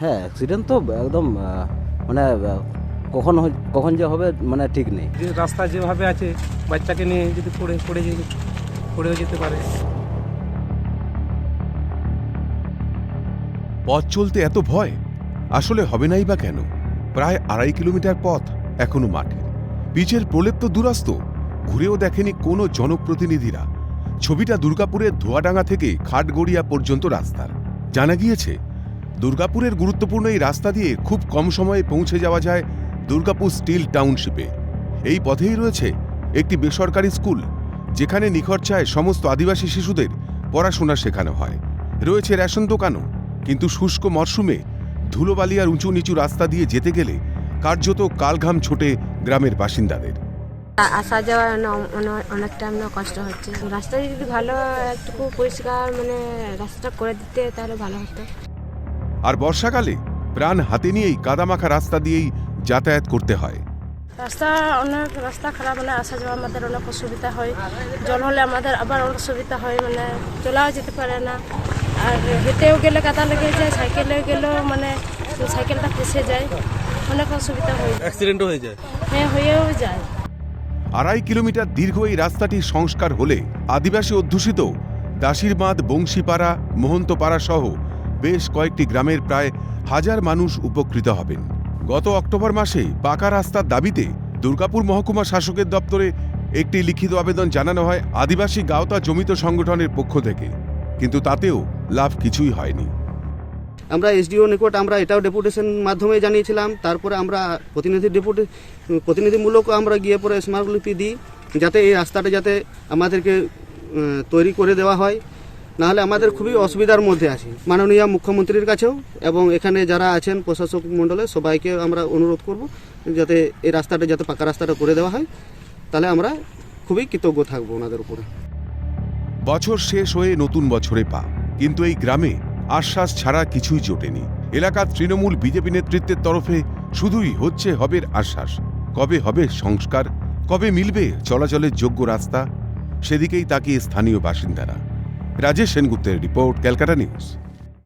হ্যাঁ, অ্যাক্সিডেন্ট তো একদম মানে কখন যে হবে মানে ঠিক নেই। যে রাস্তা যেভাবে আছে বাচ্চাকে নিয়ে যদি পড়েও যেতে পারে। পথ চলতে এত ভয় আসলে হবে নাই বা কেন? প্রায় 2.5 কিলোমিটার পথ এখনো মাটির, পিচের প্রলেপ তো দুরাস্ত, ঘুরেও দেখেনি কোনো জনপ্রতিনিধিরা। ছবিটা দুর্গাপুরের ধোয়াডাঙ্গা থেকে খাটগড়িয়া পর্যন্ত রাস্তার। জানা গিয়েছে দুর্গাপুরের গুরুত্বপূর্ণ এই রাস্তা দিয়ে খুব কম সময়ে পৌঁছে যাওয়া যায় দুর্গাপুর স্টিল টাউনশিপে। এই পথেই রয়েছে একটি বেসরকারি স্কুল, যেখানে নিখরচায় সমস্ত আদিবাসী শিশুদের পড়াশোনা শেখানো হয়। রয়েছে রেশন দোকানও, কিন্তু শুষ্ক মরশুমে ধুলোবালি আর উঁচু নিচু রাস্তা দিয়ে যেতে গেলে কার্যত কালঘাম ছোটে গ্রামের বাসিন্দাদের। আসা যাওয়া অনেকটা আমরা কষ্ট হচ্ছে। রাস্তা যদি ভালো একটু পরিষ্কার মানে রাস্তাটা করে দিতে তাহলে ভালো হতো। আর বর্ষাকালে প্রাণ হাতে নিয়েই কাদামাখা রাস্তা দিয়েই যাতায়াত করতে হয়। রাস্তা খারাপ, মানে আসা যাওয়া আমাদের অনেক অসুবিধা হয়। জল হলে আমাদের আবার অনেক অসুবিধা হয়, মানে চলাও যেতে পারে না। আর হেঁটেও গেলে কাদা লেগে যায়, সাইকেলে গেলেও মানে সাইকেলটা ফেসে যায়, অনেক অসুবিধা হয়। অ্যাক্সিডেন্টও হয়ে যায়। হ্যাঁ, হয়েও যায়। 2.5 কিলোমিটার দীর্ঘ এই রাস্তাটি সংস্কার হলে আদিবাসী অধ্যুষিত দাসিরবাঁধ, বংশীপাড়া, মোহন্তপাড়া সহ বেশ কয়েকটি গ্রামের প্রায় 1000 মানুষ উপকৃত হবেন। গত অক্টোবর মাসে পাকা রাস্তার দাবিতে দুর্গাপুর মহকুমা শাসকের দপ্তরে একটি লিখিত আবেদন জানানো হয় আদিবাসী গাওতা জমিত সংগঠনের পক্ষ থেকে, কিন্তু তাতেও লাভ কিছুই হয়নি। আমরা এসডিও নিকট আমরা এটাও ডেপুটেশন মাধ্যমে জানিয়েছিলাম। তারপরে আমরা প্রতিনিধিমূলক আমরা গিয়ে পরে স্মারকলিপি দিই, যাতে এই রাস্তাটা যাতে আমাদেরকে তৈরি করে দেওয়া হয়, নাহলে আমাদের খুবই অসুবিধার মধ্যে আছি। মাননীয় মুখ্যমন্ত্রীর কাছেও এবং এখানে যারা আছেন প্রশাসক মণ্ডলে সবাইকে আমরা অনুরোধ করব যাতে এই রাস্তাটা যাতে পাকা রাস্তাটা করে দেওয়া হয়, তাহলে আমরা খুবই কৃতজ্ঞ থাকবো ওনাদের উপরে। বছর শেষ হয়ে নতুন বছরে পা, কিন্তু এই গ্রামে আশ্বাস ছাড়া কিছুই জোটেনি। এলাকার তৃণমূল বিজেপি নেতৃত্বের তরফে শুধুই হবের আশ্বাস। কবে হবে সংস্কার, কবে মিলবে চলাচলের যোগ্য রাস্তা, সেদিকেই তাকিয়ে স্থানীয় বাসিন্দারা। রাজেশ সেনগুপ্তের রিপোর্ট, ক্যালকাটা নিউজ।